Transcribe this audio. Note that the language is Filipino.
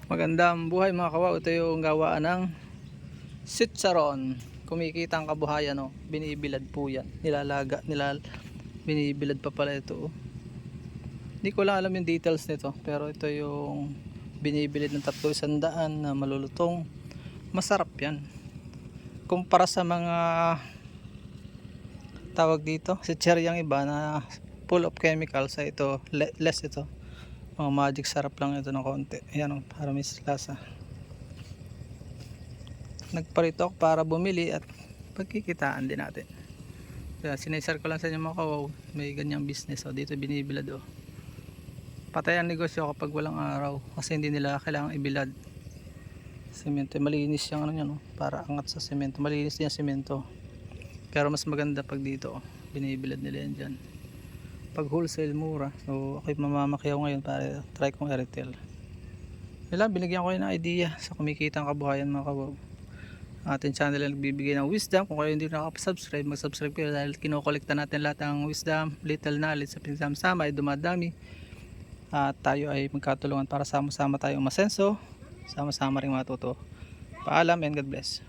Magandang buhay mga kawaw. Ito yung gawaan ng sitsaron. Kumikita ang kabuhayan, oh. Binibilad po yan. Binibilad pa pala ito, oh. Hindi ko lang alam yung details nito, pero ito yung binibilad ng 300 na malulutong. Masarap yan. Kumpara sa mga tawag dito, sitsaryang iba na full of chemicals, ay ito less ito. Mga magic sarap lang ito ng konti. Ayan, para may lasa. Nagparito ako para bumili at pagkikitaan din natin. Kaya sinisar ko lang sa inyo mga kawaw, may ganyang business. O, dito binibilad, o. Patay ang negosyo kapag walang araw kasi hindi nila kailangan ibilad. Semento, malinis yung ano yan, o. Para angat sa semento, malinis din yung semento. Pero mas maganda pag dito, o. Binibilad nila yan dyan. Pag wholesale mura, so ako'y mamamakyaw ngayon para try kong i-retail. Yun, binigyan ko kayo ng idea sa kumikita ang kabuhayan mga kawaw. Ating channel ay nagbibigay ng wisdom. Kung kayo hindi nakapasubscribe, mag-subscribe kayo dahil kinokolekta natin lahat ng wisdom, little knowledge sa pinsama-sama ay dumadami. At tayo ay magkatulungan para sama-sama tayong masenso, sama-sama ring matuto. Paalam and God bless.